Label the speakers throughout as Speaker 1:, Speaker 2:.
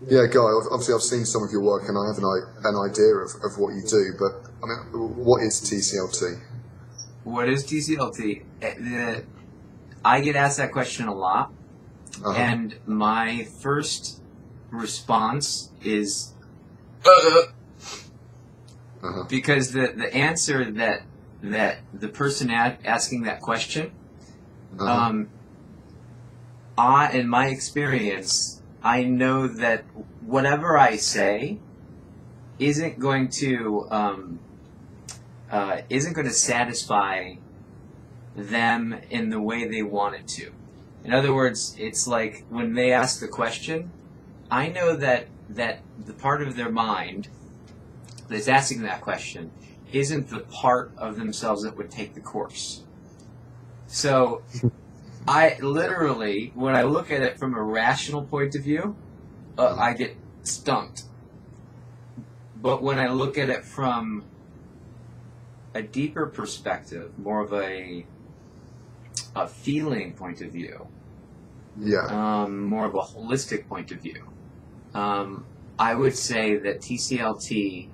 Speaker 1: Yeah, Guy, obviously I've seen some of your work and I have an idea of what you do, but I mean, what is TCLT?
Speaker 2: What is TCLT? I get asked that question a lot, and my first response is because the answer that the person asking that question, in my experience, I know that whatever I say isn't going to satisfy them in the way they want it to. In other words, it's like when they ask the question, I know that the part of their mind that's asking that question isn't the part of themselves that would take the course. So I literally, when I look at it from a rational point of view, I get stumped. But when I look at it from a deeper perspective, more of a feeling point of view, more of a holistic point of view, I would say that TCLT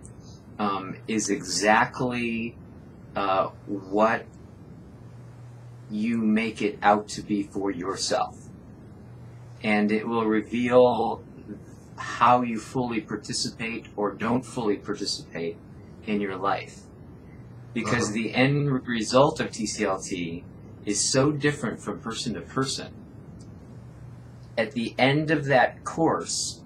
Speaker 2: is exactly what you make it out to be for yourself. And it will reveal how you fully participate or don't fully participate in your life. Because the end result of TCLT is so different from person to person. At the end of that course,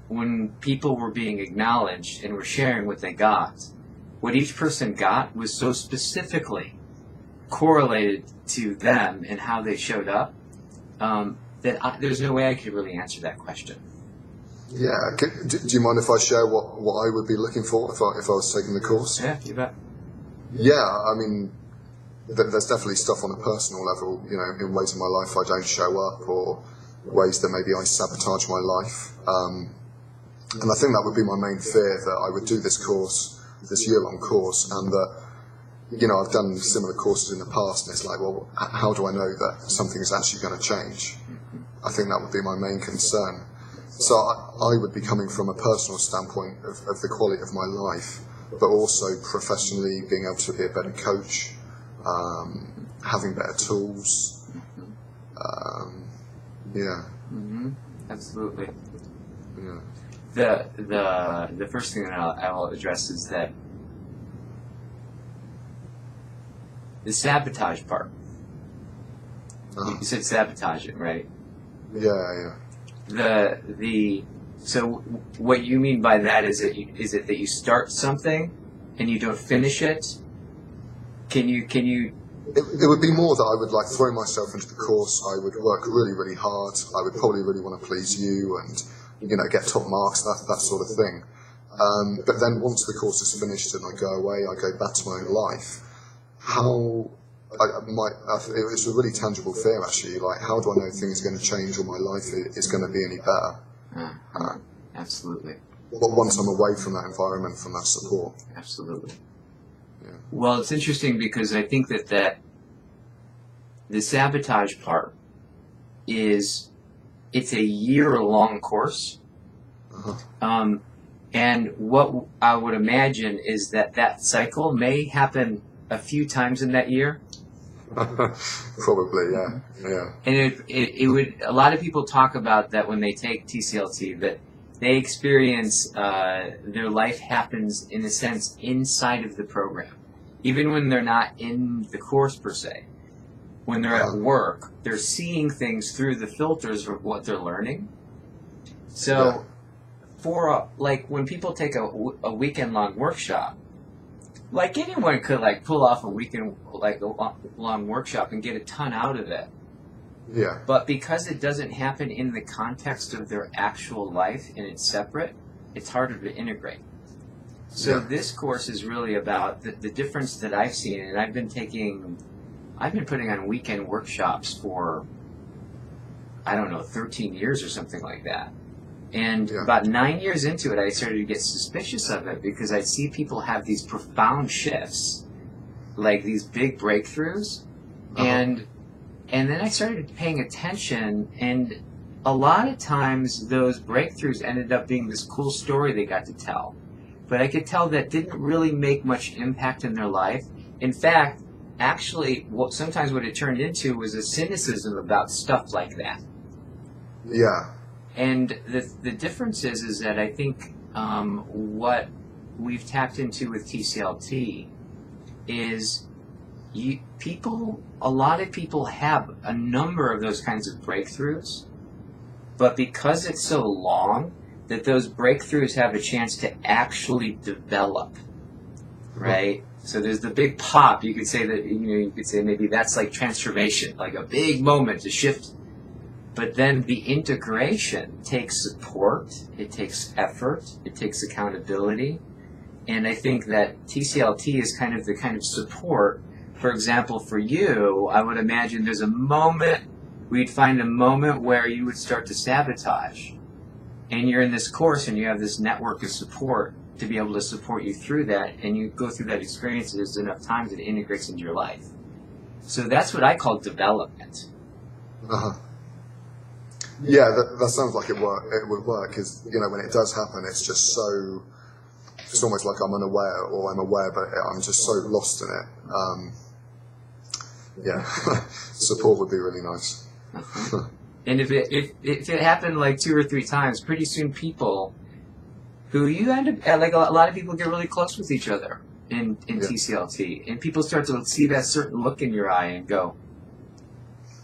Speaker 2: when people were being acknowledged and were sharing what they got, what each person got was so specifically correlated to them and how they showed up that there's no way I could really answer that question.
Speaker 1: Yeah. Do you mind if I share what I would be looking for if I was taking the course?
Speaker 2: Yeah, you bet.
Speaker 1: Yeah, I mean, there's definitely stuff on a personal level, you know, in ways in my life I don't show up, or ways that maybe I sabotage my life. And I think that would be my main fear, that I would do this course, this year-long course, and that, you know, I've done similar courses in the past, and it's like, well, how do I know that something is actually going to change? I think that would be my main concern. So I would be coming from a personal standpoint of the quality of my life, but also professionally being able to be a better coach, having better tools.
Speaker 2: Absolutely.
Speaker 1: Yeah.
Speaker 2: The first thing that I will address is that the sabotage part. You said sabotage it, right?
Speaker 1: Yeah.
Speaker 2: So what you mean by that is it that you start something and you don't finish it? Can you?
Speaker 1: It would be more that I would like throw myself into the course. I would work really, really hard. I would probably really want to please you and, you know, get top marks, that sort of thing. But then once the course is finished and I go away, I go back to my own life. It's a really tangible fear, actually. Like, how do I know things are going to change or my life is going to be any better?
Speaker 2: Absolutely.
Speaker 1: But once I'm away from that environment, from that support.
Speaker 2: Absolutely.
Speaker 1: Yeah.
Speaker 2: Well, it's interesting because I think that the sabotage part it's a year-long course. And what I would imagine is that cycle may happen a few times in that year.
Speaker 1: Probably, yeah.
Speaker 2: And it would. A lot of people talk about that when they take TCLT, that they experience their life happens in a sense inside of the program, even when they're not in the course per se. When they're at work, they're seeing things through the filters of what they're learning. So, like when people take a weekend-long workshop, like anyone could like pull off a long workshop and get a ton out of it.
Speaker 1: Yeah.
Speaker 2: But because it doesn't happen in the context of their actual life and it's separate, it's harder to integrate. So this course is really about the difference that I've seen, and I've been putting on weekend workshops for, 13 years or something like that. And about 9 years into it, I started to get suspicious of it because I see people have these profound shifts, like these big breakthroughs. And then I started paying attention, and a lot of times those breakthroughs ended up being this cool story they got to tell. But I could tell that didn't really make much impact in their life. In fact, actually, sometimes what it turned into was a cynicism about stuff like that.
Speaker 1: Yeah.
Speaker 2: And the difference is that I think what we've tapped into with TCLT is a lot of people have a number of those kinds of breakthroughs, but because it's so long, that those breakthroughs have a chance to actually develop, right? So there's the big pop. You could say that, you could say maybe that's like transformation, like a big moment to shift. But then the integration takes support, it takes effort, it takes accountability. And I think that TCLT is kind of the kind of support. For example, for you, I would imagine there's a moment, we'd find a moment where you would start to sabotage. And you're in this course and you have this network of support to be able to support you through that, and you go through that experience enough times it integrates into your life. So that's what I call development.
Speaker 1: Uh-huh. Yeah, that sounds like it would work, because, when it does happen, it's just so, it's almost like I'm unaware, or I'm aware, but I'm just so lost in it. Yeah, support would be really nice.
Speaker 2: Uh-huh. And if it happened like 2 or 3 times, pretty soon people who you end up, like a lot of people get really close with each other in TCLT, and people start to see that certain look in your eye and go,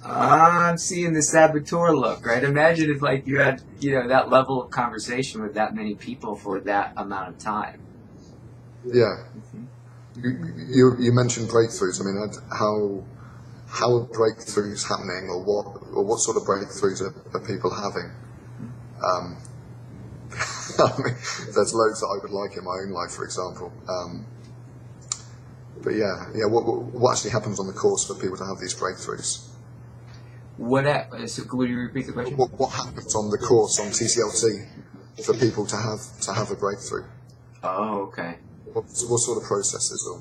Speaker 2: I'm seeing the saboteur look, right? Imagine if like you had, that level of conversation with that many people for that amount of time.
Speaker 1: Yeah. Mm-hmm. You mentioned breakthroughs. I mean, how are breakthroughs happening, or what sort of breakthroughs are people having? I mean, there's loads that I would like in my own life, for example. But what actually happens on the course for people to have these breakthroughs?
Speaker 2: So could you repeat the question?
Speaker 1: What happens on the course on TCLT for people to have a breakthrough?
Speaker 2: Oh, okay.
Speaker 1: What sort of processes?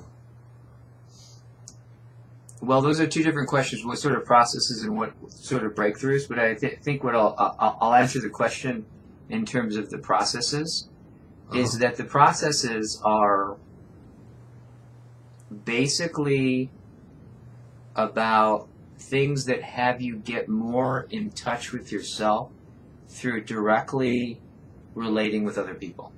Speaker 2: Well, those are 2 different questions. What sort of processes and what sort of breakthroughs? But I think what I'll answer the question in terms of the processes is that the processes are basically about things that have you get more in touch with yourself through directly relating with other people.